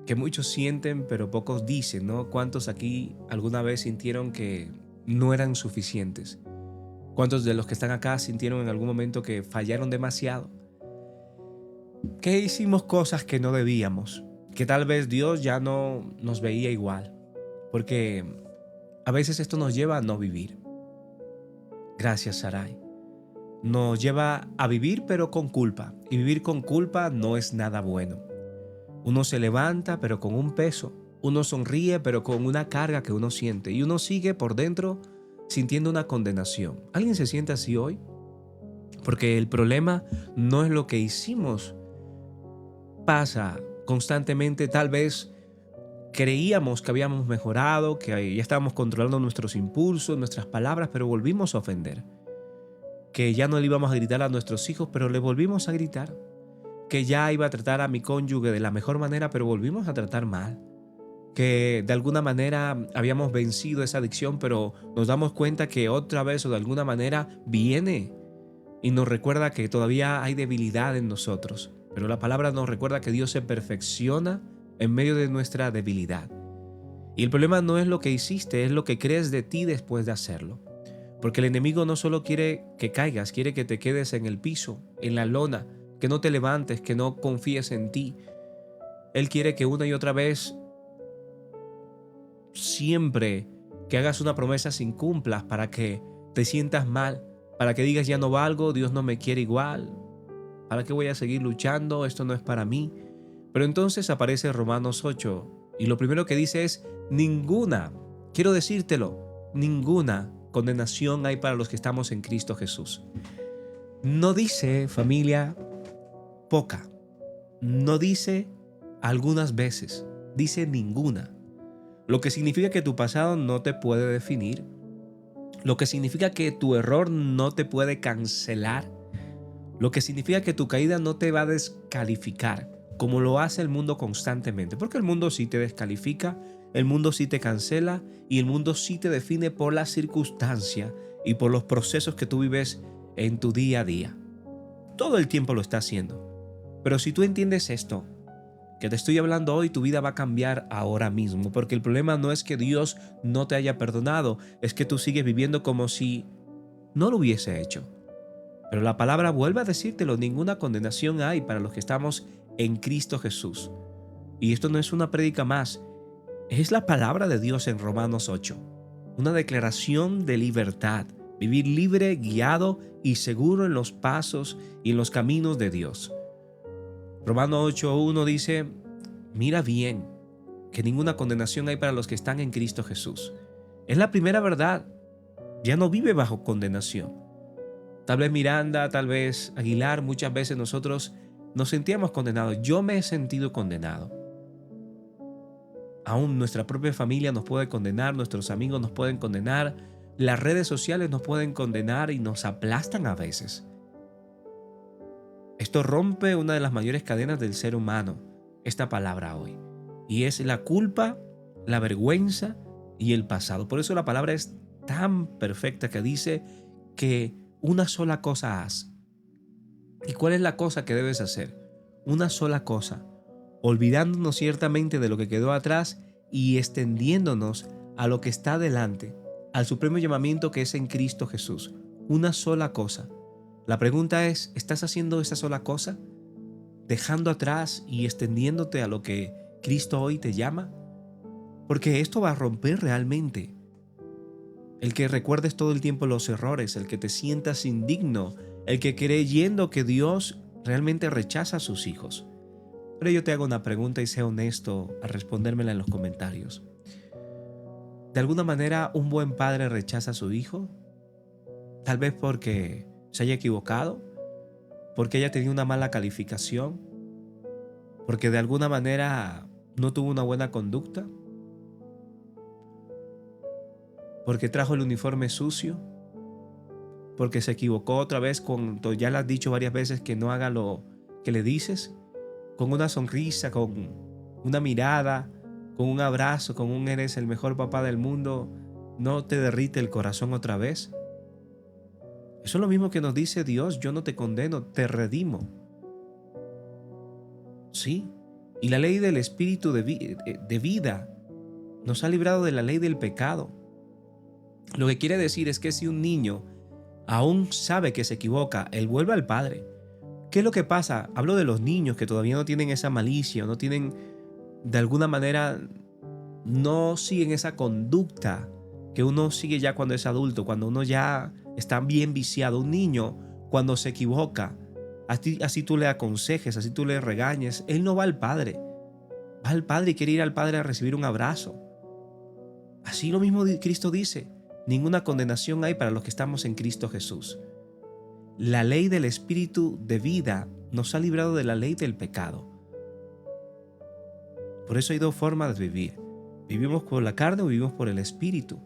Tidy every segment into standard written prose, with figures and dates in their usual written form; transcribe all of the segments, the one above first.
que muchos sienten pero pocos dicen, ¿no? ¿Cuántos aquí alguna vez sintieron que no eran suficientes? ¿Cuántos de los que están acá sintieron en algún momento que fallaron demasiado? Que hicimos cosas que no debíamos, que tal vez Dios ya no nos veía igual, porque a veces esto nos lleva a no vivir. Gracias, Sarai. Nos lleva a vivir pero con culpa, y vivir con culpa no es nada bueno. Uno se levanta pero con un peso, uno sonríe pero con una carga que uno siente, y uno sigue por dentro sintiendo una condenación. ¿Alguien se siente así hoy? Porque el problema no es lo que hicimos. Pasa constantemente, tal vez creíamos que habíamos mejorado, que ya estábamos controlando nuestros impulsos, nuestras palabras, pero volvimos a ofender. Que ya no le íbamos a gritar a nuestros hijos, pero le volvimos a gritar. Que ya iba a tratar a mi cónyuge de la mejor manera, pero volvimos a tratar mal. Que de alguna manera habíamos vencido esa adicción, pero nos damos cuenta que otra vez o de alguna manera viene y nos recuerda que todavía hay debilidad en nosotros. Pero la palabra nos recuerda que Dios se perfecciona en medio de nuestra debilidad. Y el problema no es lo que hiciste, es lo que crees de ti después de hacerlo. Porque el enemigo no solo quiere que caigas, quiere que te quedes en el piso, en la lona, que no te levantes, que no confíes en ti. Él quiere que una y otra vez, siempre que hagas una promesa se incumplas para que te sientas mal, para que digas ya no valgo, Dios no me quiere igual, ¿para qué voy a seguir luchando? Esto no es para mí. Pero entonces aparece Romanos 8 y lo primero que dice es ninguna, quiero decírtelo, ninguna condenación hay para los que estamos en Cristo Jesús. No dice, familia, poca, no dice algunas veces, dice ninguna. Lo que significa que tu pasado no te puede definir, lo que significa que tu error no te puede cancelar, lo que significa que tu caída no te va a descalificar, como lo hace el mundo constantemente, porque el mundo sí te descalifica, el mundo sí te cancela y el mundo sí te define por la circunstancia y por los procesos que tú vives en tu día a día. Todo el tiempo lo está haciendo. Pero si tú entiendes esto, que te estoy hablando hoy, tu vida va a cambiar ahora mismo, porque el problema no es que Dios no te haya perdonado, es que tú sigues viviendo como si no lo hubiese hecho. Pero la palabra vuelve a decírtelo, ninguna condenación hay para los que estamos en Cristo Jesús. Y esto no es una prédica más, es la palabra de Dios en Romanos 8, una declaración de libertad, vivir libre, guiado y seguro en los pasos y en los caminos de Dios. Romanos 8:1 dice, mira bien, que ninguna condenación hay para los que están en Cristo Jesús. Es la primera verdad, ya no vive bajo condenación. Tal vez Miranda, tal vez Aguilar, muchas veces nosotros nos sentíamos condenados. Yo me he sentido condenado. Aún nuestra propia familia nos puede condenar, nuestros amigos nos pueden condenar, las redes sociales nos pueden condenar y nos aplastan a veces. Esto rompe una de las mayores cadenas del ser humano, esta palabra hoy, y es la culpa, la vergüenza y el pasado. Por eso la palabra es tan perfecta que dice que una sola cosa haz. ¿Y cuál es la cosa que debes hacer? Una sola cosa, olvidándonos ciertamente de lo que quedó atrás y extendiéndonos a lo que está delante, al supremo llamamiento que es en Cristo Jesús. Una sola cosa. La pregunta es, ¿estás haciendo esa sola cosa? ¿Dejando atrás y extendiéndote a lo que Cristo hoy te llama? Porque esto va a romper realmente. El que recuerdes todo el tiempo los errores, el que te sientas indigno, el que creyendo que Dios realmente rechaza a sus hijos. Pero yo te hago una pregunta y sea honesto al respondérmela en los comentarios. ¿De alguna manera un buen padre rechaza a su hijo? Tal vez porque se haya equivocado, porque haya tenido una mala calificación, porque de alguna manera no tuvo una buena conducta, porque trajo el uniforme sucio, porque se equivocó otra vez cuando ya le has dicho varias veces que no haga lo que le dices, con una sonrisa, con una mirada, con un abrazo, con un eres el mejor papá del mundo, no te derrite el corazón otra vez. Eso es lo mismo que nos dice Dios, yo no te condeno, te redimo. Sí, Y la ley del espíritu de vida nos ha librado de la ley del pecado. Lo que quiere decir es que si un niño aún sabe que se equivoca, él vuelve al padre. ¿Qué es lo que pasa? Hablo de los niños que todavía no tienen esa malicia, no tienen, de alguna manera, no siguen esa conducta que uno sigue ya cuando es adulto, cuando uno ya está bien viciado. Un niño, cuando se equivoca, así tú le aconsejes, así tú le regañes, él no va al padre. Va al padre y quiere ir al padre a recibir un abrazo. Así lo mismo Cristo dice: ninguna condenación hay para los que estamos en Cristo Jesús. La ley del espíritu de vida nos ha librado de la ley del pecado. Por eso hay dos formas de vivir. ¿Vivimos por la carne o vivimos por el espíritu?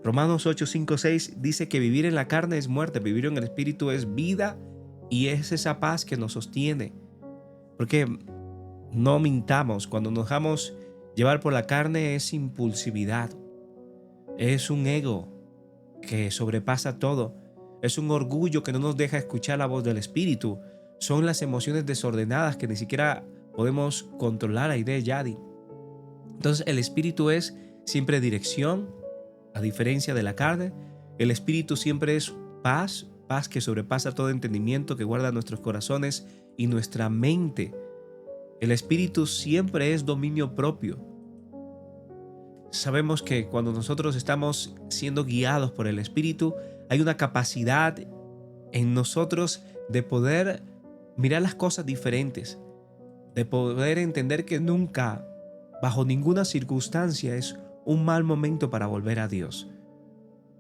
Romanos 8, 5, 6 dice que vivir en la carne es muerte, vivir en el espíritu es vida, y es esa paz que nos sostiene. Porque no mintamos, cuando nos dejamos llevar por la carne es impulsividad, es un ego que sobrepasa todo, es un orgullo que no nos deja escuchar la voz del espíritu, son las emociones desordenadas que ni siquiera podemos controlar. Aide Yadi. Entonces el espíritu es siempre dirección, a diferencia de la carne. El espíritu siempre es paz, paz que sobrepasa todo entendimiento, que guarda nuestros corazones y nuestra mente. El espíritu siempre es dominio propio. Sabemos que cuando nosotros estamos siendo guiados por el espíritu, hay una capacidad en nosotros de poder mirar las cosas diferentes, de poder entender que nunca, bajo ninguna circunstancia, es un mal momento para volver a Dios.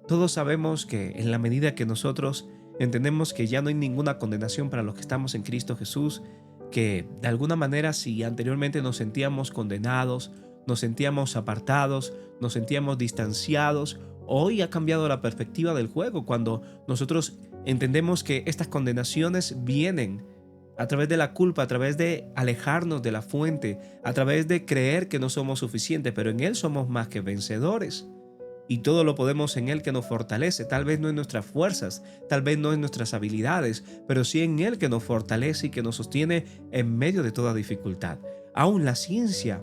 Todos sabemos que en la medida que nosotros entendemos que ya no hay ninguna condenación para los que estamos en Cristo Jesús, que de alguna manera, si anteriormente nos sentíamos condenados, nos sentíamos apartados, nos sentíamos distanciados, hoy ha cambiado la perspectiva del juego cuando nosotros entendemos que estas condenaciones vienen a través de la culpa, a través de alejarnos de la fuente, a través de creer que no somos suficientes, pero en Él somos más que vencedores. Y todo lo podemos en Él que nos fortalece, tal vez no en nuestras fuerzas, tal vez no en nuestras habilidades, pero sí en Él que nos fortalece y que nos sostiene en medio de toda dificultad. Aún la ciencia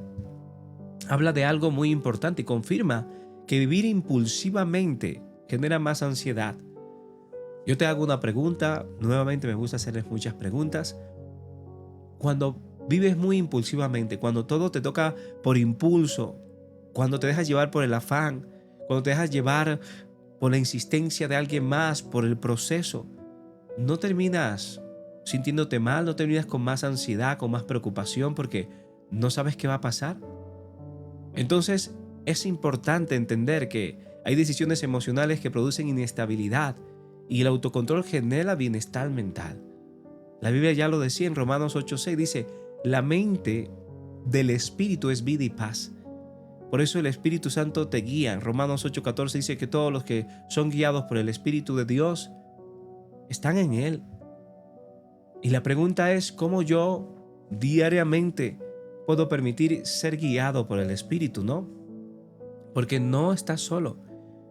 habla de algo muy importante y confirma que vivir impulsivamente genera más ansiedad. Yo te hago una pregunta, nuevamente me gusta hacerles muchas preguntas. Cuando vives muy impulsivamente, cuando todo te toca por impulso, cuando te dejas llevar por el afán, cuando te dejas llevar por la insistencia de alguien más, por el proceso, no terminas sintiéndote mal, no terminas con más ansiedad, con más preocupación porque no sabes qué va a pasar. Entonces es importante entender que hay decisiones emocionales que producen inestabilidad y el autocontrol genera bienestar mental. La Biblia ya lo decía en Romanos 8:6, dice: la mente del espíritu es vida y paz. Por eso el Espíritu Santo te guía. En Romanos 8:14 dice que todos los que son guiados por el Espíritu de Dios están en Él. Y la pregunta es: ¿cómo yo diariamente puedo permitir ser guiado por el Espíritu? ¿No? Porque no estás solo.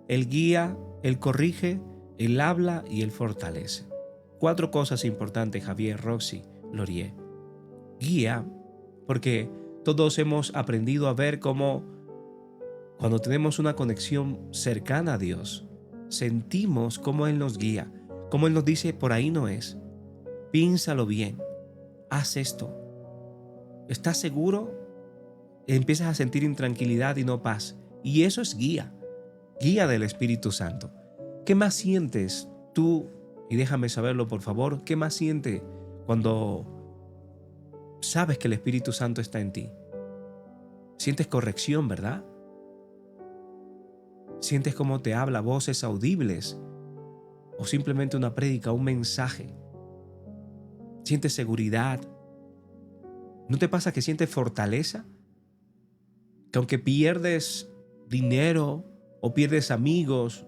Él guía, Él corrige, Él habla y Él fortalece. 4 cosas importantes, Javier, Roxy, Laurier. Guía, porque todos hemos aprendido a ver cómo cuando tenemos una conexión cercana a Dios, sentimos cómo Él nos guía, cómo Él nos dice: por ahí no es, piénsalo bien, haz esto. ¿Estás seguro? Empiezas a sentir intranquilidad y no paz. Y eso es guía, guía del Espíritu Santo. ¿Qué más sientes tú? Y déjame saberlo, por favor. ¿Qué más sientes cuando sabes que el Espíritu Santo está en ti? Sientes corrección, ¿verdad? Sientes cómo te habla, voces audibles, o simplemente una prédica, un mensaje. Sientes seguridad. ¿No te pasa que sientes fortaleza? Que aunque pierdes dinero o pierdes amigos,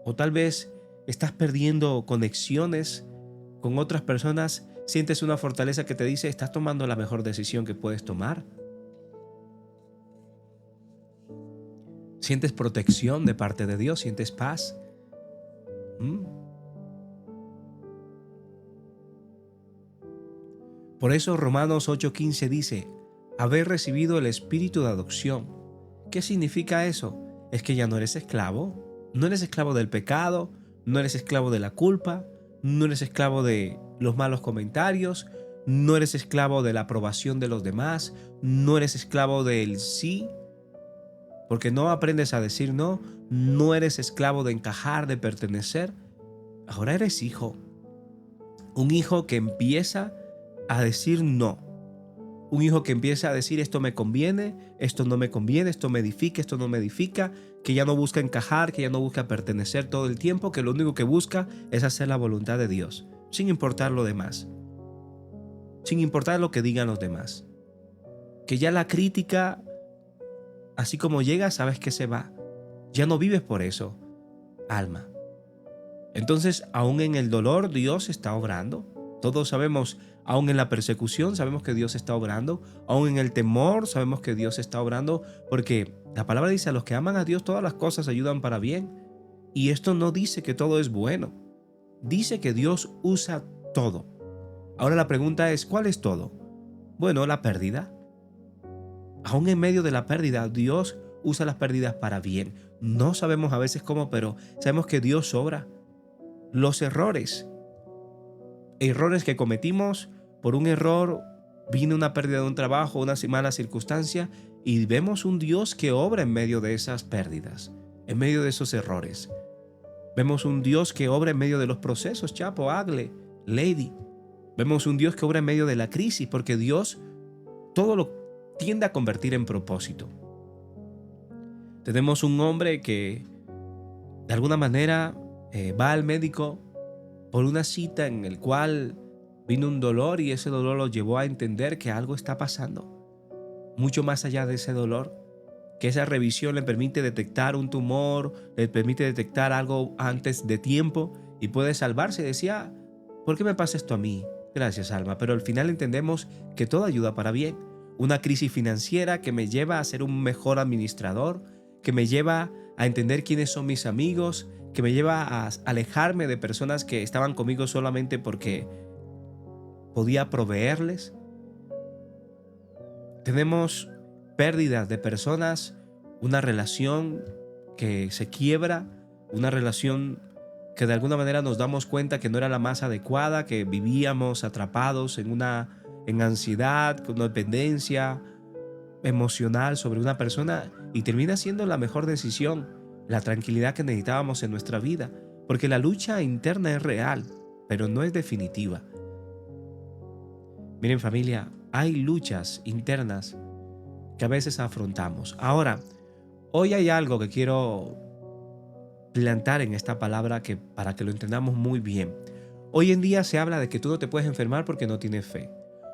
o tal vez estás perdiendo conexiones con otras personas, sientes una fortaleza que te dice: estás tomando la mejor decisión que puedes tomar. Sientes protección de parte de Dios, sientes paz. Por eso Romanos 8:15 dice: haber recibido el espíritu de adopción. ¿Qué significa eso? Es que ya no eres esclavo, no eres esclavo del pecado, no eres esclavo de la culpa, no eres esclavo de los malos comentarios, no eres esclavo de la aprobación de los demás, no eres esclavo del sí, porque no aprendes a decir no, no eres esclavo de encajar, de pertenecer. Ahora eres hijo. Un hijo que empieza a decir no. Un hijo que empieza a decir esto me conviene, esto no me conviene, esto me edifica, esto no me edifica, que ya no busca encajar, que ya no busca pertenecer todo el tiempo, que lo único que busca es hacer la voluntad de Dios, sin importar lo demás, sin importar lo que digan los demás. Que ya la crítica, así como llega, sabes que se va. Ya no vives por eso, alma. Entonces, aún en el dolor, Dios está obrando. Todos sabemos, aún en la persecución, sabemos que Dios está obrando. Aún en el temor, sabemos que Dios está obrando. Porque la palabra dice, a los que aman a Dios, todas las cosas ayudan para bien. Y esto no dice que todo es bueno. Dice que Dios usa todo. Ahora la pregunta es, ¿cuál es todo? Bueno, la pérdida. Aún en medio de la pérdida, Dios usa las pérdidas para bien. No sabemos a veces cómo, pero sabemos que Dios obra. Los errores que cometimos, por un error vino una pérdida de un trabajo, una mala circunstancia, y vemos un Dios que obra en medio de esas pérdidas, en medio de esos errores. Vemos un Dios que obra en medio de los procesos, Chapo, Agle, Lady. Vemos un Dios que obra en medio de la crisis, porque Dios todo lo tiende a convertir en propósito. Tenemos un hombre que de alguna manera va al médico por una cita en el cual vino un dolor y ese dolor lo llevó a entender que algo está pasando. Mucho más allá de ese dolor, que esa revisión le permite detectar un tumor, le permite detectar algo antes de tiempo y puede salvarse. Decía, ¿por qué me pasa esto a mí? Gracias, alma. Pero al final entendemos que todo ayuda para bien. Una crisis financiera que me lleva a ser un mejor administrador, que me lleva a entender quiénes son mis amigos, que me lleva a alejarme de personas que estaban conmigo solamente porque podía proveerles. Tenemos pérdidas de personas, una relación que se quiebra, una relación que de alguna manera nos damos cuenta que no era la más adecuada, que vivíamos atrapados en ansiedad, con dependencia emocional sobre una persona y termina siendo la mejor decisión, la tranquilidad que necesitábamos en nuestra vida, porque la lucha interna es real, pero no es definitiva. Miren, familia, hay luchas internas que a veces afrontamos. Ahora, hoy hay algo que quiero plantar en esta palabra para que lo entendamos muy bien. Hoy en día se habla de que tú no te puedes enfermar porque no tienes fe.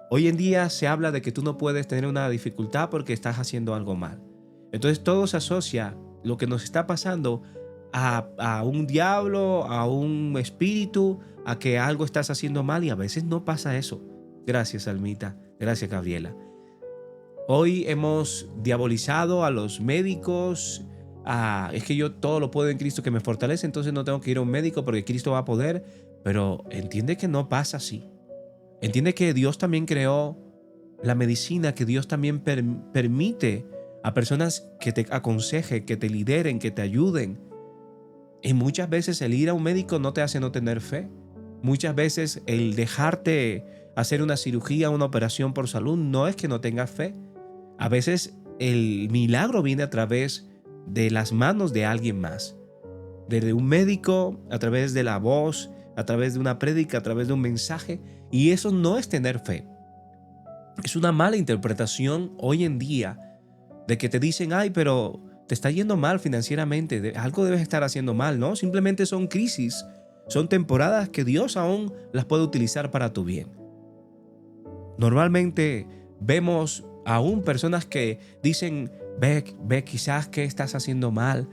Hoy en día se habla de que tú no puedes tener una dificultad porque estás haciendo algo mal. Entonces todo se asocia lo que nos está pasando a un diablo, a un espíritu, a que algo estás haciendo mal, y a veces no pasa eso. Gracias, Almita. Gracias, Gabriela. Hoy hemos diabolizado a los médicos. Es que yo todo lo puedo en Cristo que me fortalece, entonces no tengo que ir a un médico porque Cristo va a poder. Pero entiende que no pasa así. Entiende que Dios también creó la medicina, que Dios también permite a personas que te aconsejen, que te lideren, que te ayuden. Y muchas veces el ir a un médico no te hace no tener fe. Muchas veces el dejarte hacer una cirugía, una operación por salud, no es que no tengas fe. A veces el milagro viene a través de las manos de alguien más. Desde un médico, a través de la voz, a través de una prédica, a través de un mensaje. Y eso no es tener fe. Es una mala interpretación hoy en día de que te dicen, ay, pero te está yendo mal financieramente, algo debes estar haciendo mal, ¿no? Simplemente son crisis, son temporadas que Dios aún las puede utilizar para tu bien. Normalmente vemos aún personas que dicen, ve, quizás que estás haciendo mal,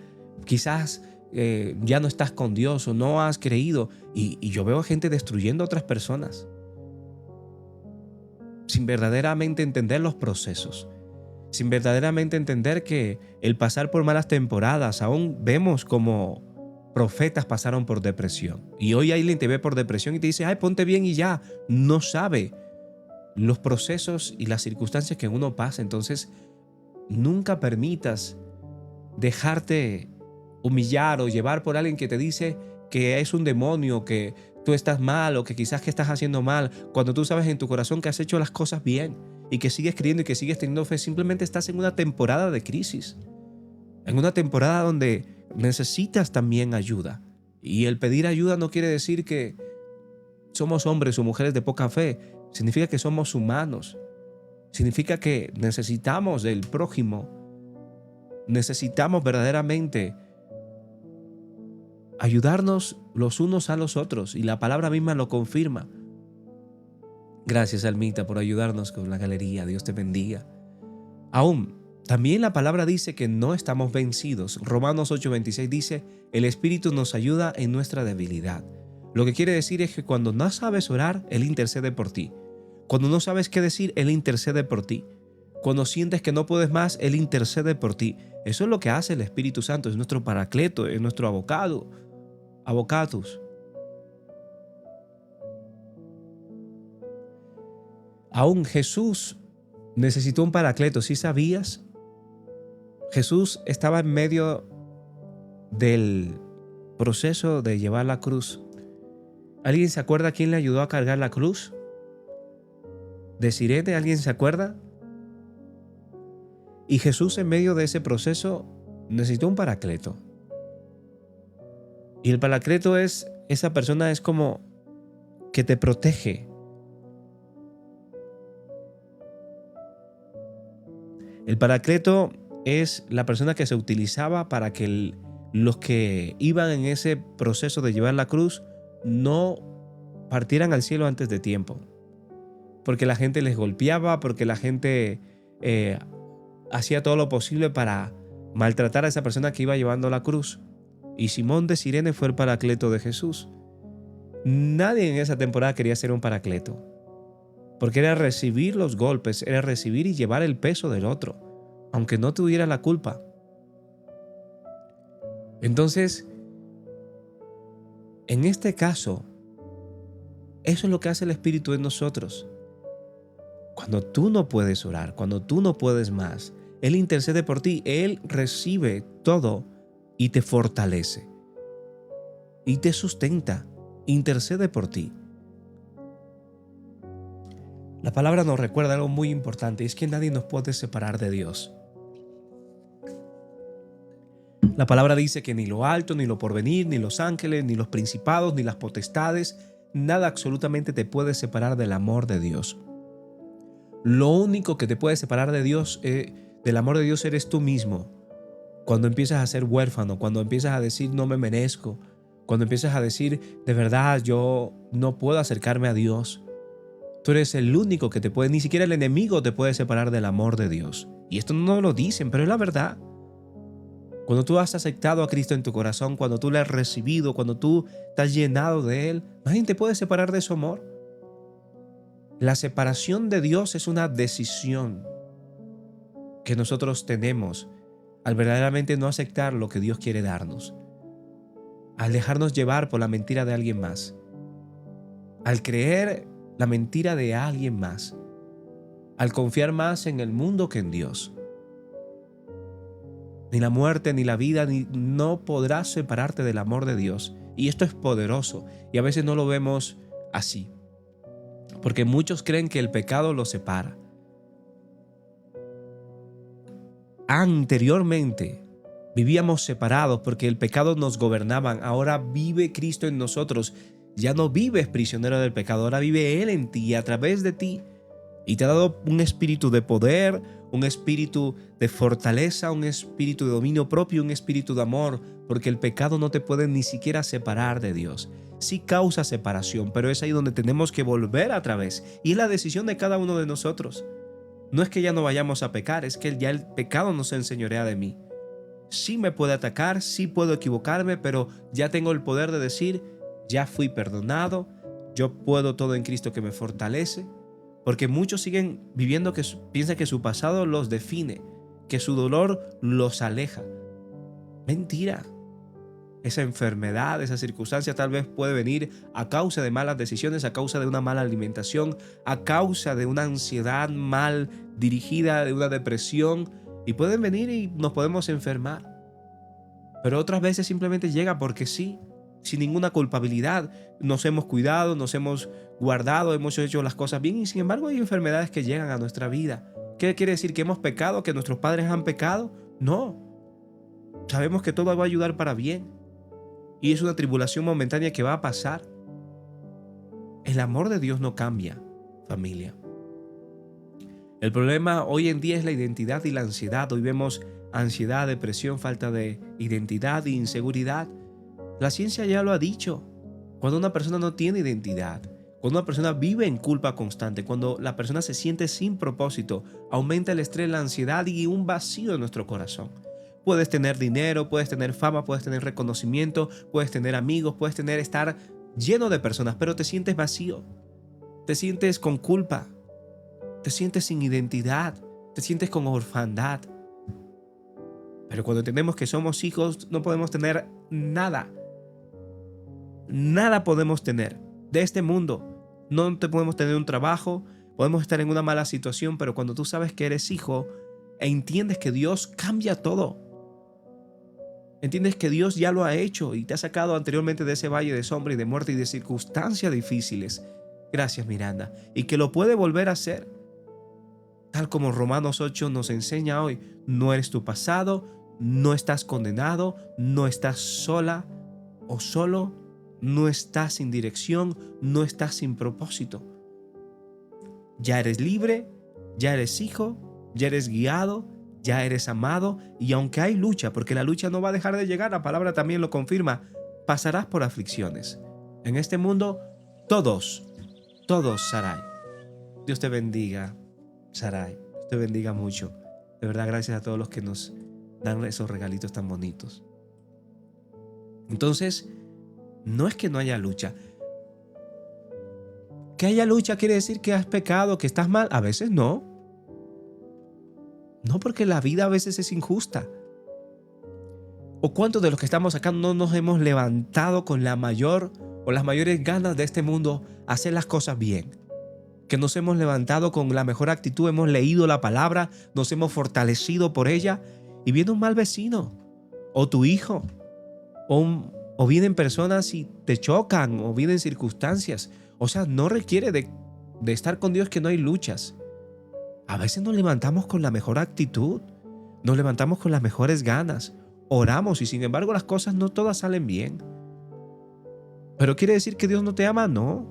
quizás ya no estás con Dios o no has creído. Y yo veo gente destruyendo a otras personas sin verdaderamente entender los procesos, sin verdaderamente entender que el pasar por malas temporadas, aún vemos como profetas pasaron por depresión. Y hoy alguien te ve por depresión y te dice, ay, ponte bien y ya. No sabe los procesos y las circunstancias que uno pasa. Entonces, nunca permitas dejarte humillar o llevar por alguien que te dice que es un demonio, que tú estás mal o que quizás que estás haciendo mal, cuando tú sabes en tu corazón que has hecho las cosas bien y que sigues creyendo y que sigues teniendo fe. Simplemente estás en una temporada de crisis, en una temporada donde necesitas también ayuda. Y el pedir ayuda no quiere decir que somos hombres o mujeres de poca fe. Significa que somos humanos. Significa que necesitamos del prójimo. Necesitamos verdaderamente ayudarnos los unos a los otros. Y la palabra misma lo confirma. Gracias, Almita, por ayudarnos con la galería. Dios te bendiga. Aún, también la palabra dice que no estamos vencidos. Romanos 8:26 dice, el Espíritu nos ayuda en nuestra debilidad. Lo que quiere decir es que cuando no sabes orar, Él intercede por ti. Cuando no sabes qué decir, Él intercede por ti. Cuando sientes que no puedes más, Él intercede por ti. Eso es lo que hace el Espíritu Santo. Es nuestro paracleto, es nuestro abocatus. Aún Jesús necesitó un paracleto. ¿Sí sabías? Jesús estaba en medio del proceso de llevar la cruz. ¿Alguien se acuerda quién le ayudó a cargar la cruz? ¿De Sirene? ¿Alguien se acuerda? Y Jesús en medio de ese proceso necesitó un paracleto. Y el paracleto esa persona es como que te protege. El paracleto es la persona que se utilizaba para que los que iban en ese proceso de llevar la cruz no partieran al cielo antes de tiempo. Porque la gente les golpeaba, porque la gente hacía todo lo posible para maltratar a esa persona que iba llevando la cruz. Y Simón de Sirene fue el paracleto de Jesús. Nadie en esa temporada quería ser un paracleto, porque era recibir los golpes, era recibir y llevar el peso del otro, aunque no tuviera la culpa. Entonces, en este caso, eso es lo que hace el Espíritu en nosotros. Cuando tú no puedes orar, cuando tú no puedes más, Él intercede por ti, Él recibe todo y te fortalece y te sustenta, intercede por ti. La palabra nos recuerda algo muy importante, es que nadie nos puede separar de Dios. La palabra dice que ni lo alto, ni lo porvenir, ni los ángeles, ni los principados, ni las potestades, nada absolutamente te puede separar del amor de Dios. Lo único que te puede separar de Dios, del amor de Dios, eres tú mismo. Cuando empiezas a ser huérfano, cuando empiezas a decir no me merezco, cuando empiezas a decir de verdad yo no puedo acercarme a Dios, tú eres el único que te puede, ni siquiera el enemigo te puede separar del amor de Dios. Y esto no lo dicen, pero es la verdad. Cuando tú has aceptado a Cristo en tu corazón, cuando tú le has recibido, cuando tú estás llenado de Él, nadie te puede separar de su amor. La separación de Dios es una decisión que nosotros tenemos al verdaderamente no aceptar lo que Dios quiere darnos, al dejarnos llevar por la mentira de alguien más, al creer la mentira de alguien más, al confiar más en el mundo que en Dios. Ni la muerte, ni la vida, no podrás separarte del amor de Dios. Y esto es poderoso. Y a veces no lo vemos así. Porque muchos creen que el pecado los separa. Anteriormente vivíamos separados porque el pecado nos gobernaba. Ahora vive Cristo en nosotros. Ya no vives prisionero del pecado. Ahora vive Él en ti y a través de ti. Y te ha dado un espíritu de poder, un espíritu de fortaleza, un espíritu de dominio propio, un espíritu de amor, porque el pecado no te puede ni siquiera separar de Dios. Sí causa separación, pero es ahí donde tenemos que volver a través. Y es la decisión de cada uno de nosotros. No es que ya no vayamos a pecar, es que ya el pecado no se enseñorea de mí. Sí me puede atacar, sí puedo equivocarme, pero ya tengo el poder de decir, ya fui perdonado, yo puedo todo en Cristo que me fortalece. Porque muchos siguen viviendo que piensan que su pasado los define, que su dolor los aleja. Mentira. esa enfermedad, esa circunstancia tal vez puede venir a causa de malas decisiones, a causa de una mala alimentación, a causa de una ansiedad mal dirigida, de una depresión, y pueden venir y nos podemos enfermar. Pero otras veces simplemente llega porque sí, sin ninguna culpabilidad. Nos hemos cuidado, nos hemos guardado, hemos hecho las cosas bien y sin embargo hay enfermedades que llegan a nuestra vida. ¿Qué quiere decir? ¿Que hemos pecado? ¿Que nuestros padres han pecado? No. Sabemos que todo va a ayudar para bien. Y es una tribulación momentánea que va a pasar. El amor de Dios no cambia, familia. El problema hoy en día es la identidad y la ansiedad. Hoy vemos ansiedad, depresión, falta de identidad e inseguridad. La ciencia ya lo ha dicho. Cuando una persona no tiene identidad, cuando una persona vive en culpa constante, cuando la persona se siente sin propósito, aumenta el estrés, la ansiedad y un vacío en nuestro corazón. Puedes tener dinero, puedes tener fama, puedes tener reconocimiento, puedes tener amigos, puedes estar lleno de personas, pero te sientes vacío, te sientes con culpa, te sientes sin identidad, te sientes con orfandad. Pero cuando entendemos que somos hijos, no podemos tener nada. Nada podemos tener de este mundo. No te podemos tener un trabajo, podemos estar en una mala situación, pero cuando tú sabes que eres hijo e entiendes que Dios cambia todo, entiendes que Dios ya lo ha hecho y te ha sacado anteriormente de ese valle de sombra y de muerte y de circunstancias difíciles. Gracias, Miranda. Y que lo puede volver a hacer. Tal como Romanos 8 nos enseña hoy, no eres tu pasado, no estás condenado, no estás sola o solo, no estás sin dirección, no estás sin propósito. Ya eres libre, ya eres hijo, ya eres guiado, ya eres amado y aunque hay lucha, porque la lucha no va a dejar de llegar, la palabra también lo confirma, pasarás por aflicciones. En este mundo, todos, Sarai. Dios te bendiga, Sarai. Dios te bendiga mucho. De verdad, gracias a todos los que nos dan esos regalitos tan bonitos. Entonces, no es que no haya lucha. Que haya lucha quiere decir que has pecado, que estás mal. A veces no. No, porque la vida a veces es injusta. ¿O cuántos de los que estamos acá no nos hemos levantado con la mayor o las mayores ganas de este mundo a hacer las cosas bien? Que nos hemos levantado con la mejor actitud, hemos leído la palabra, nos hemos fortalecido por ella y viene un mal vecino o tu hijo o vienen personas y te chocan o vienen circunstancias. O sea, no requiere de estar con Dios que no hay luchas. A veces nos levantamos con la mejor actitud, nos levantamos con las mejores ganas, oramos y sin embargo las cosas no todas salen bien. ¿Pero quiere decir que Dios no te ama? No.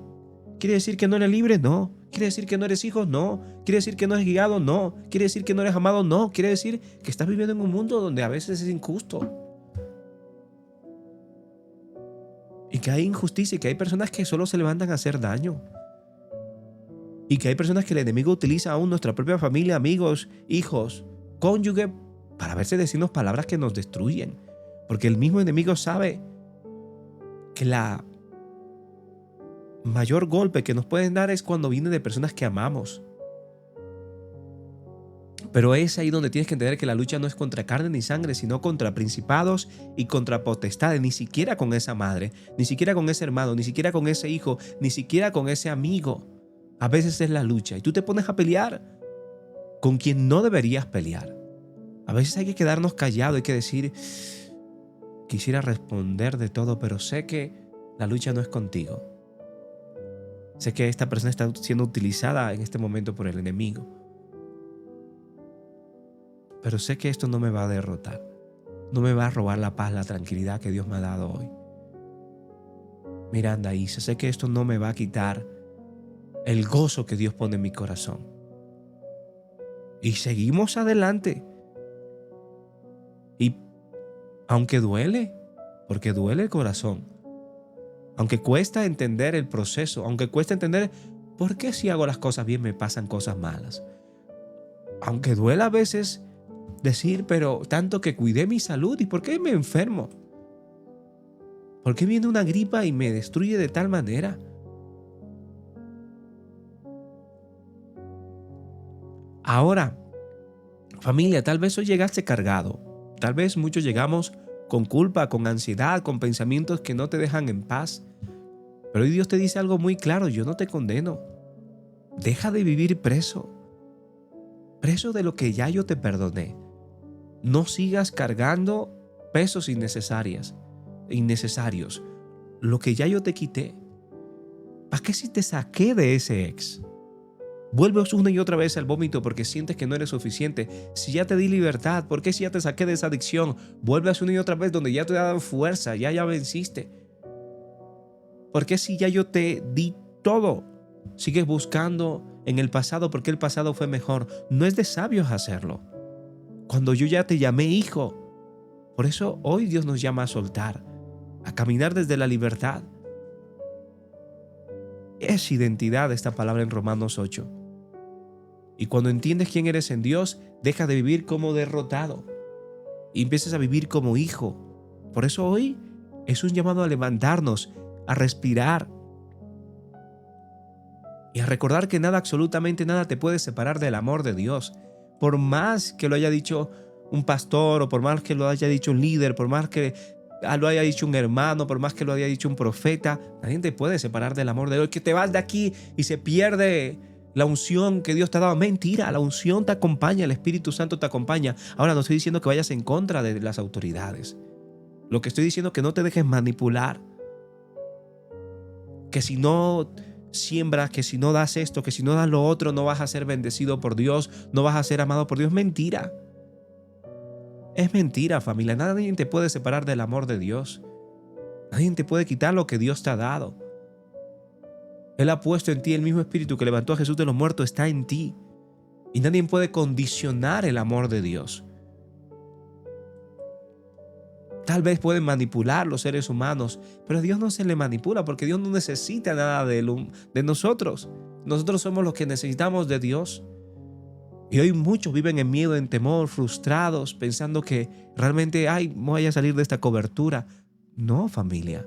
¿Quiere decir que no eres libre? No. ¿Quiere decir que no eres hijo? No. ¿Quiere decir que no eres guiado? No. ¿Quiere decir que no eres amado? No. Quiere decir que estás viviendo en un mundo donde a veces es injusto. Y que hay injusticia y que hay personas que solo se levantan a hacer daño. Y que hay personas que el enemigo utiliza aún nuestra propia familia, amigos, hijos, cónyuge, para verse decirnos palabras que nos destruyen. Porque el mismo enemigo sabe que la mayor golpe que nos pueden dar es cuando viene de personas que amamos. Pero es ahí donde tienes que entender que la lucha no es contra carne ni sangre, sino contra principados y contra potestades. Ni siquiera con esa madre, ni siquiera con ese hermano, ni siquiera con ese hijo, ni siquiera con ese amigo. A veces es la lucha y tú te pones a pelear con quien no deberías pelear. A veces hay que quedarnos callados, hay que decir, quisiera responder de todo, pero sé que la lucha no es contigo. Sé que esta persona está siendo utilizada en este momento por el enemigo. Pero sé que esto no me va a derrotar. No me va a robar la paz, la tranquilidad que Dios me ha dado hoy. Miranda, Isa, sé que esto no me va a quitar el gozo que Dios pone en mi corazón. Y seguimos adelante. Y aunque duele, porque duele el corazón, aunque cuesta entender el proceso, aunque cuesta entender por qué si hago las cosas bien me pasan cosas malas, aunque duela a veces decir, pero tanto que cuidé mi salud y por qué me enfermo, por qué viene una gripa y me destruye de tal manera. Ahora, familia, tal vez hoy llegaste cargado, tal vez muchos llegamos con culpa, con ansiedad, con pensamientos que no te dejan en paz. Pero hoy Dios te dice algo muy claro: yo no te condeno. Deja de vivir preso de lo que ya yo te perdoné. No sigas cargando pesos innecesarios. Lo que ya yo te quité. ¿Para qué si te saqué de ese ex? Vuelves una y otra vez al vómito porque sientes que no eres suficiente. Si ya te di libertad, ¿por qué si ya te saqué de esa adicción? Vuelves una y otra vez donde ya te he dado fuerza, ya venciste. ¿Por qué si ya yo te di todo, sigues buscando en el pasado porque el pasado fue mejor? No es de sabios hacerlo. Cuando yo ya te llamé hijo. Por eso hoy Dios nos llama a soltar, a caminar desde la libertad. Es identidad esta palabra en Romanos 8. Y cuando entiendes quién eres en Dios, deja de vivir como derrotado y empiezas a vivir como hijo. Por eso hoy es un llamado a levantarnos, a respirar y a recordar que nada, absolutamente nada, te puede separar del amor de Dios. Por más que lo haya dicho un pastor, o por más que lo haya dicho un líder, por más que lo haya dicho un hermano, por más que lo haya dicho un profeta, nadie te puede separar del amor de Dios. Que te vas de aquí y se pierde la unción que Dios te ha dado. Mentira, la unción te acompaña, el Espíritu Santo te acompaña. Ahora no estoy diciendo que vayas en contra de las autoridades. Lo que estoy diciendo es que no te dejes manipular. Que si no siembras, que si no das esto, que si no das lo otro, no vas a ser bendecido por Dios, no vas a ser amado por Dios. Mentira. Es mentira, familia. Nadie te puede separar del amor de Dios. Nadie te puede quitar lo que Dios te ha dado. Él ha puesto en ti el mismo Espíritu que levantó a Jesús de los muertos, está en ti. Y nadie puede condicionar el amor de Dios. Tal vez pueden manipular los seres humanos, pero Dios no se le manipula porque Dios no necesita nada de nosotros. Nosotros somos los que necesitamos de Dios. Y hoy muchos viven en miedo, en temor, frustrados, pensando que realmente, voy a salir de esta cobertura. No, familia.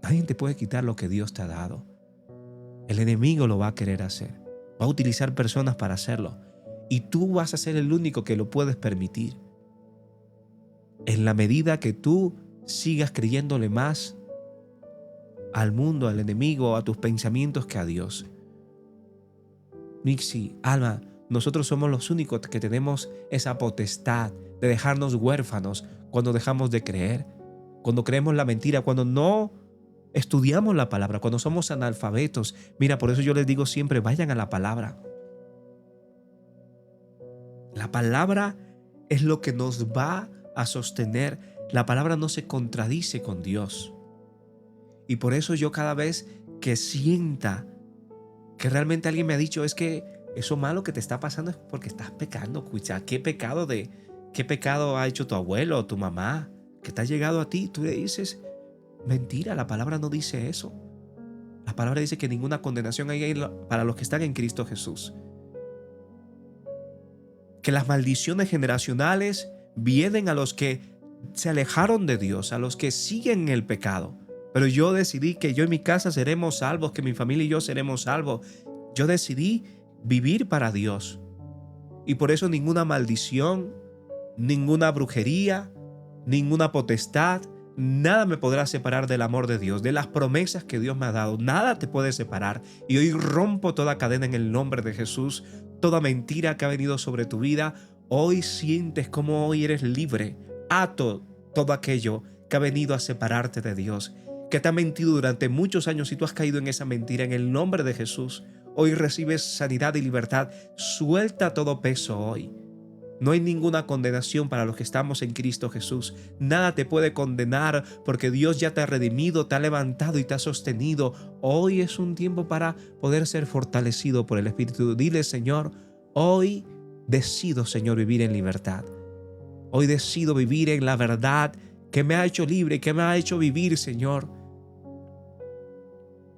Nadie te puede quitar lo que Dios te ha dado. El enemigo lo va a querer hacer. Va a utilizar personas para hacerlo. Y tú vas a ser el único que lo puedes permitir. En la medida que tú sigas creyéndole más al mundo, al enemigo, a tus pensamientos que a Dios. Nixie, Alma, nosotros somos los únicos que tenemos esa potestad de dejarnos huérfanos cuando dejamos de creer, cuando creemos la mentira, cuando no estudiamos la palabra, cuando somos analfabetos. Mira, por eso yo les digo siempre, vayan a la palabra. La palabra es lo que nos va a sostener. La palabra no se contradice con Dios. Y por eso yo cada vez que sienta que realmente alguien me ha dicho, es que eso malo que te está pasando es porque estás pecando. Escucha, ¿qué pecado ha hecho tu abuelo o tu mamá que te ha llegado a ti? Tú le dices, mentira, la palabra no dice eso. La palabra dice que ninguna condenación hay para los que están en Cristo Jesús. Que las maldiciones generacionales vienen a los que se alejaron de Dios, a los que siguen el pecado. Pero yo decidí que yo y mi casa seremos salvos, que mi familia y yo seremos salvos. Yo decidí vivir para Dios. Y por eso ninguna maldición, ninguna brujería, ninguna potestad, nada me podrá separar del amor de Dios, de las promesas que Dios me ha dado. Nada te puede separar. Y hoy rompo toda cadena en el nombre de Jesús. Toda mentira que ha venido sobre tu vida, hoy sientes como hoy eres libre. Ato todo aquello que ha venido a separarte de Dios, que te ha mentido durante muchos años y tú has caído en esa mentira. En el nombre de Jesús, hoy recibes sanidad y libertad. Suelta todo peso hoy. No hay ninguna condenación para los que estamos en Cristo Jesús. Nada te puede condenar porque Dios ya te ha redimido, te ha levantado y te ha sostenido. Hoy es un tiempo para poder ser fortalecido por el Espíritu. Dile, Señor, hoy decido, Señor, vivir en libertad. Hoy decido vivir en la verdad que me ha hecho libre, que me ha hecho vivir, Señor.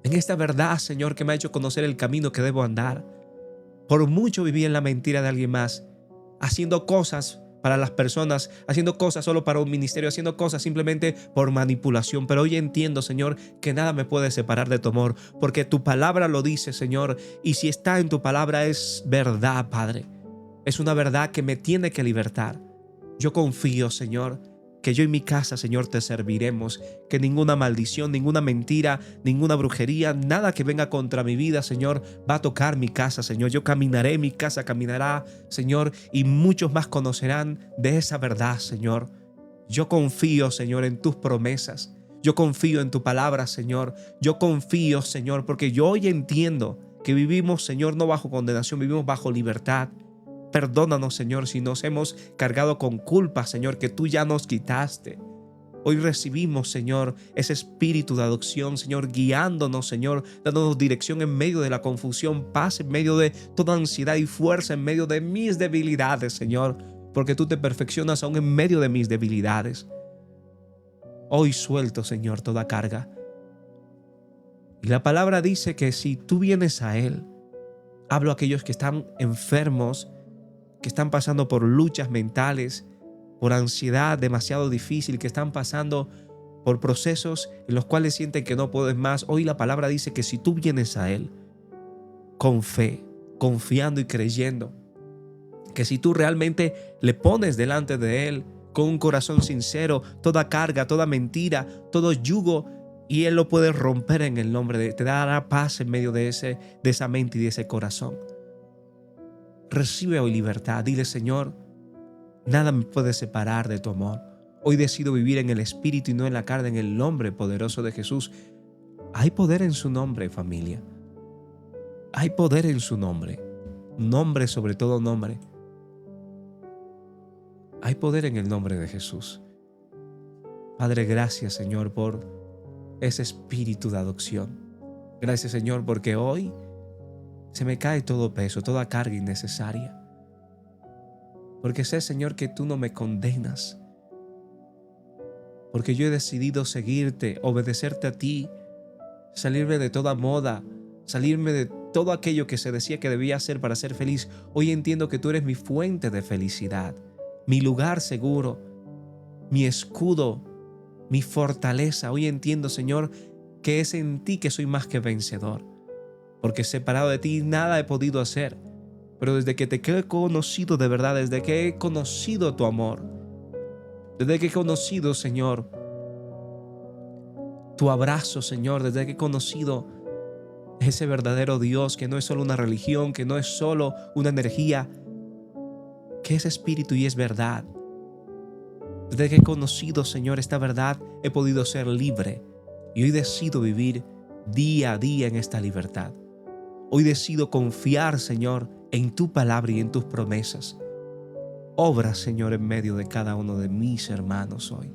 En esta verdad, Señor, que me ha hecho conocer el camino que debo andar. Por mucho viví en la mentira de alguien más, haciendo cosas para las personas, haciendo cosas solo para un ministerio, haciendo cosas simplemente por manipulación. Pero hoy entiendo, Señor, que nada me puede separar de tu amor, porque tu palabra lo dice, Señor, y si está en tu palabra es verdad, Padre. Es una verdad que me tiene que libertar. Yo confío, Señor, que yo y mi casa, Señor, te serviremos, que ninguna maldición, ninguna mentira, ninguna brujería, nada que venga contra mi vida, Señor, va a tocar mi casa, Señor. Yo caminaré, mi casa caminará, Señor, y muchos más conocerán de esa verdad, Señor. Yo confío, Señor, en tus promesas. Yo confío en tu palabra, Señor. Yo confío, Señor, porque yo hoy entiendo que vivimos, Señor, no bajo condenación, vivimos bajo libertad. Perdónanos, Señor, si nos hemos cargado con culpa, Señor, que tú ya nos quitaste. Hoy recibimos, Señor, ese espíritu de adopción, Señor, guiándonos, Señor, dándonos dirección en medio de la confusión, paz en medio de toda ansiedad y fuerza en medio de mis debilidades, Señor, porque tú te perfeccionas aún en medio de mis debilidades. Hoy suelto, Señor, toda carga. Y la palabra dice que si tú vienes a Él, hablo a aquellos que están enfermos, que están pasando por luchas mentales, por ansiedad demasiado difícil, que están pasando por procesos en los cuales sienten que no pueden más. Hoy la palabra dice que si tú vienes a Él con fe, confiando y creyendo, que si tú realmente le pones delante de Él con un corazón sincero, toda carga, toda mentira, todo yugo, y Él lo puede romper en el nombre de Él, te dará paz en medio de esa mente y de ese corazón. Recibe hoy libertad. Dile, Señor, nada me puede separar de tu amor. Hoy decido vivir en el Espíritu y no en la carne, en el nombre poderoso de Jesús. Hay poder en su nombre, familia. Hay poder en su nombre. Nombre sobre todo nombre. Hay poder en el nombre de Jesús. Padre, gracias, Señor, por ese espíritu de adopción. Gracias, Señor, porque hoy se me cae todo peso, toda carga innecesaria. Porque sé, Señor, que tú no me condenas. Porque yo he decidido seguirte, obedecerte a ti, salirme de toda moda, salirme de todo aquello que se decía que debía hacer para ser feliz. Hoy entiendo que tú eres mi fuente de felicidad, mi lugar seguro, mi escudo, mi fortaleza. Hoy entiendo, Señor, que es en ti que soy más que vencedor. Porque separado de ti nada he podido hacer. Pero desde que te he conocido de verdad, desde que he conocido tu amor, desde que he conocido, Señor, tu abrazo, Señor, desde que he conocido ese verdadero Dios, que no es solo una religión, que no es solo una energía, que es espíritu y es verdad. Desde que he conocido, Señor, esta verdad, he podido ser libre. Y hoy decido vivir día a día en esta libertad. Hoy decido confiar, Señor, en tu palabra y en tus promesas. Obra, Señor, en medio de cada uno de mis hermanos hoy.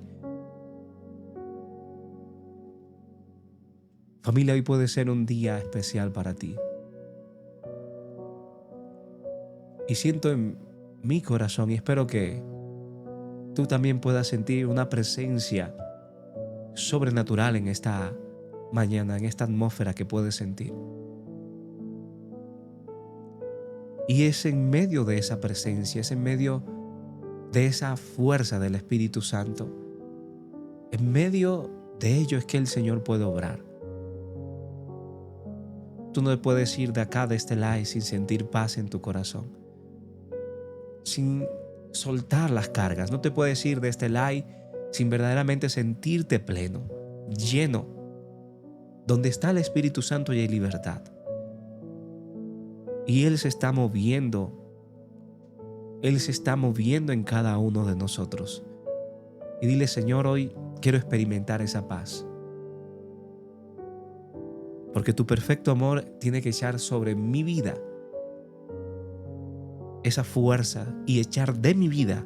Familia, hoy puede ser un día especial para ti. Y siento en mi corazón, y espero que tú también puedas sentir una presencia sobrenatural en esta mañana, en esta atmósfera que puedes sentir. Y es en medio de esa presencia, es en medio de esa fuerza del Espíritu Santo, en medio de ello es que el Señor puede obrar. Tú no puedes ir de acá, de este live, sin sentir paz en tu corazón, sin soltar las cargas. No te puedes ir de este live sin verdaderamente sentirte pleno, lleno. Donde está el Espíritu Santo y hay libertad. Y Él se está moviendo. Él se está moviendo en cada uno de nosotros. Y dile, Señor, hoy quiero experimentar esa paz. Porque tu perfecto amor tiene que echar sobre mi vida esa fuerza y echar de mi vida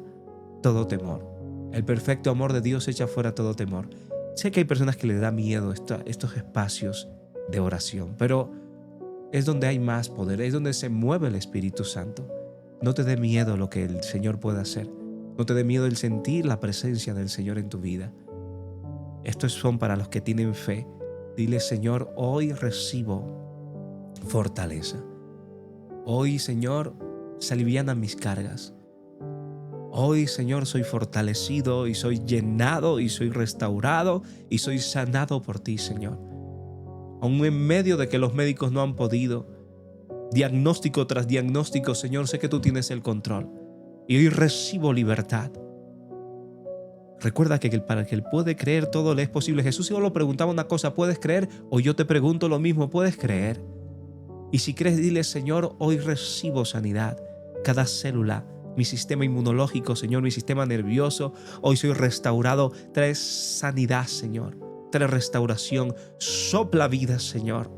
todo temor. El perfecto amor de Dios echa fuera todo temor. Sé que hay personas que les da miedo estos espacios de oración, pero es donde hay más poder, es donde se mueve el Espíritu Santo. No te dé miedo lo que el Señor puede hacer. No te dé miedo el sentir la presencia del Señor en tu vida. Estos son para los que tienen fe. Dile, Señor, hoy recibo fortaleza. Hoy, Señor, se alivianan mis cargas. Hoy, Señor, soy fortalecido y soy llenado y soy restaurado y soy sanado por ti, Señor. Aún en medio de que los médicos no han podido, diagnóstico tras diagnóstico, Señor, sé que tú tienes el control. Y hoy recibo libertad. Recuerda que para que Él puede creer, todo le es posible. Jesús solo preguntaba una cosa: ¿puedes creer? O yo te pregunto lo mismo: ¿puedes creer? Y si crees, dile: Señor, hoy recibo sanidad. Cada célula, mi sistema inmunológico, Señor, mi sistema nervioso, hoy soy restaurado. Trae sanidad, Señor. Trae restauración. Sopla vida, Señor.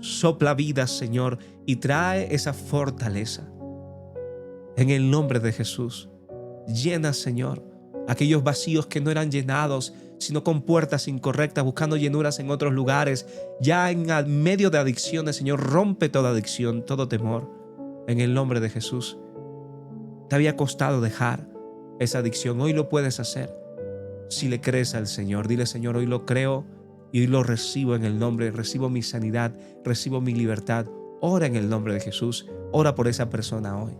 Sopla vida, Señor, y trae esa fortaleza. En el nombre de Jesús, llena, Señor, aquellos vacíos que no eran llenados, sino con puertas incorrectas, buscando llenuras en otros lugares. Ya en medio de adicciones, Señor, rompe toda adicción, todo temor. En el nombre de Jesús. Te había costado dejar esa adicción, hoy lo puedes hacer. Si le crees al Señor, dile: Señor, hoy lo creo y hoy lo recibo en el nombre, recibo mi sanidad, recibo mi libertad. Ora en el nombre de Jesús, ora por esa persona hoy.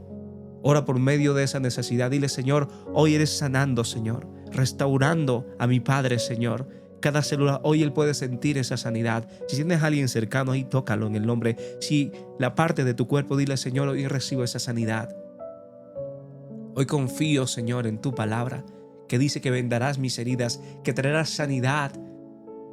Ora por medio de esa necesidad. Dile: Señor, hoy eres sanando, Señor, restaurando a mi padre, Señor. Cada célula, hoy él puede sentir esa sanidad. Si tienes a alguien cercano, ahí tócalo en el nombre. Si la parte de tu cuerpo, dile: Señor, hoy recibo esa sanidad. Hoy confío, Señor, en tu palabra, que dice que vendarás mis heridas, que traerás sanidad,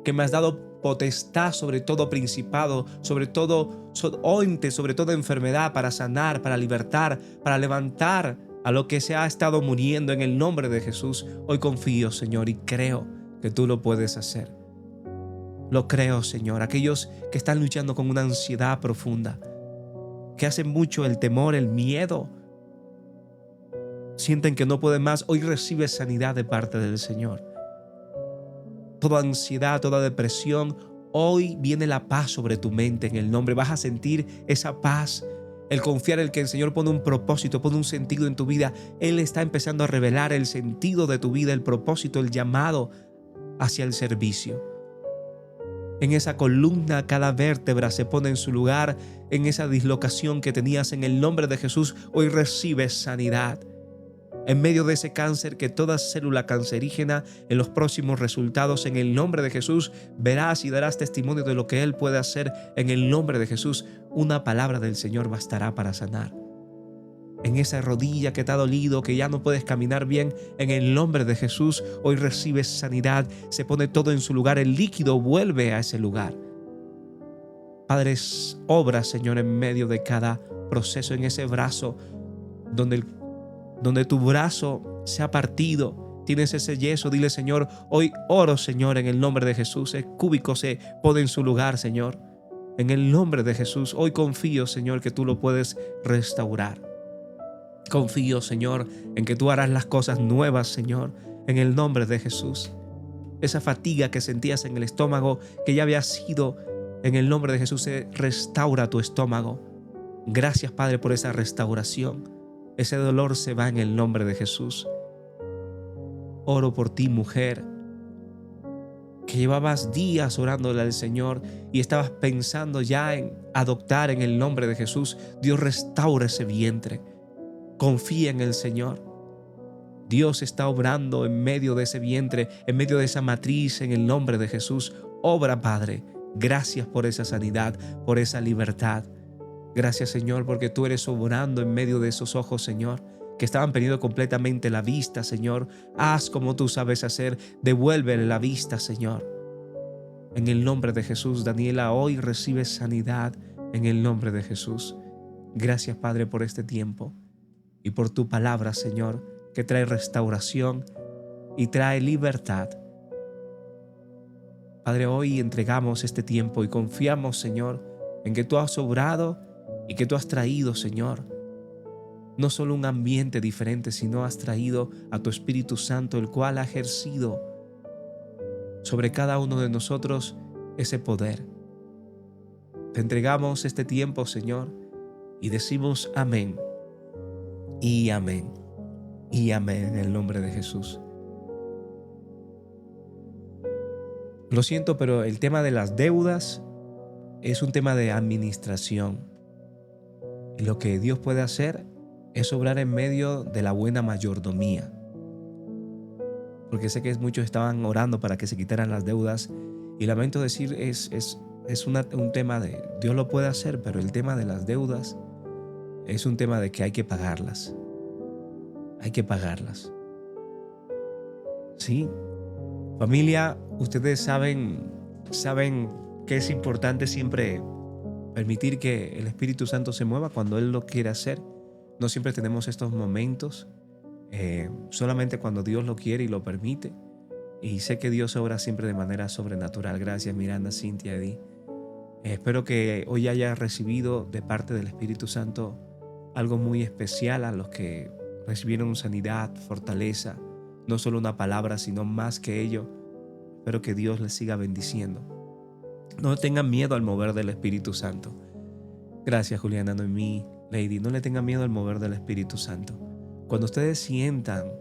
que me has dado potestad sobre todo principado, sobre todo ointe, sobre toda enfermedad, para sanar, para libertar, para levantar a lo que se ha estado muriendo en el nombre de Jesús. Hoy confío, Señor, y creo que tú lo puedes hacer. Lo creo, Señor. Aquellos que están luchando con una ansiedad profunda, que hacen mucho el temor, el miedo, sienten que no pueden más, hoy recibe sanidad de parte del Señor. Toda ansiedad, toda depresión, hoy viene la paz sobre tu mente en el nombre. Vas a sentir esa paz, el confiar en que el Señor pone un propósito, pone un sentido en tu vida. Él está empezando a revelar el sentido de tu vida, el propósito, el llamado hacia el servicio. En esa columna cada vértebra se pone en su lugar. En esa dislocación que tenías, en el nombre de Jesús, hoy recibes sanidad. En medio de ese cáncer, que toda célula cancerígena, en los próximos resultados, en el nombre de Jesús, verás y darás testimonio de lo que Él puede hacer. En el nombre de Jesús, una palabra del Señor bastará para sanar. En esa rodilla que te ha dolido, que ya no puedes caminar bien, en el nombre de Jesús, hoy recibes sanidad. Se pone todo en su lugar, el líquido vuelve a ese lugar. Padre, obra, Señor, en medio de cada proceso, en ese brazo donde tu brazo se ha partido, tienes ese yeso. Dile: Señor, hoy oro, Señor, en el nombre de Jesús. El cúbico se pone en su lugar, Señor. En el nombre de Jesús, hoy confío, Señor, que tú lo puedes restaurar. Confío, Señor, en que tú harás las cosas nuevas, Señor, en el nombre de Jesús. Esa fatiga que sentías en el estómago, que ya había sido, en el nombre de Jesús, se restaura tu estómago. Gracias, Padre, por esa restauración. Ese dolor se va en el nombre de Jesús. Oro por ti, mujer, que llevabas días orándole al Señor y estabas pensando ya en adoptar en el nombre de Jesús. Dios restaura ese vientre. Confía en el Señor. Dios está obrando en medio de ese vientre, en medio de esa matriz, en el nombre de Jesús. Obra, Padre. Gracias por esa sanidad, por esa libertad. Gracias, Señor, porque tú eres obrando en medio de esos ojos, Señor, que estaban perdiendo completamente la vista, Señor. Haz como tú sabes hacer. Devuélvele la vista, Señor. En el nombre de Jesús, Daniela hoy recibe sanidad en el nombre de Jesús. Gracias, Padre, por este tiempo y por tu palabra, Señor, que trae restauración y trae libertad. Padre, hoy entregamos este tiempo y confiamos, Señor, en que tú has obrado y que tú has traído, Señor, no solo un ambiente diferente, sino has traído a tu Espíritu Santo, el cual ha ejercido sobre cada uno de nosotros ese poder. Te entregamos este tiempo, Señor, y decimos amén y amén y amén en el nombre de Jesús. Lo siento, pero el tema de las deudas es un tema de administración. Y lo que Dios puede hacer es obrar en medio de la buena mayordomía. Porque sé que muchos estaban orando para que se quitaran las deudas. Y lamento decir, es es un tema de Dios lo puede hacer, pero el tema de las deudas es un tema de que hay que pagarlas. Hay que pagarlas. Sí, familia, ustedes saben que es importante siempre permitir que el Espíritu Santo se mueva cuando Él lo quiere hacer. No siempre tenemos estos momentos, solamente cuando Dios lo quiere y lo permite. Y sé que Dios obra siempre de manera sobrenatural. Gracias, Miranda, Cintia, Eddie. Espero que hoy hayas recibido de parte del Espíritu Santo algo muy especial a los que recibieron sanidad, fortaleza, no solo una palabra, sino más que ello. Espero que Dios les siga bendiciendo. No tengan miedo al mover del Espíritu Santo. Gracias, Juliana, Noemí, Lady. No le tengan miedo al mover del Espíritu Santo. Cuando ustedes sientan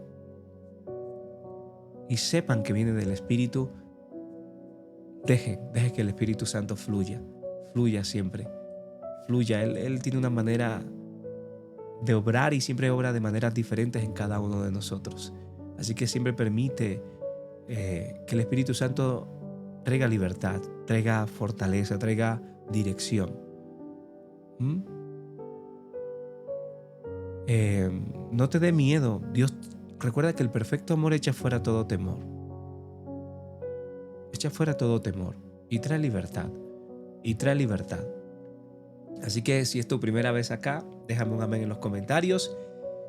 y sepan que viene del Espíritu, deje que el Espíritu Santo fluya siempre, fluya. Él tiene una manera de obrar y siempre obra de maneras diferentes en cada uno de nosotros. Así que siempre permite que el Espíritu Santo traiga libertad, traiga fortaleza, traiga dirección. No te dé miedo. Dios, recuerda que el perfecto amor echa fuera todo temor. Echa fuera todo temor y trae libertad. Y trae libertad. Así que si es tu primera vez acá, déjame un amén en los comentarios.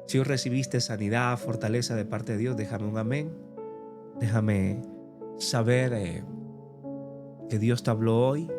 Si hoy recibiste sanidad, fortaleza de parte de Dios, déjame un amén. Déjame saber que Dios te habló hoy,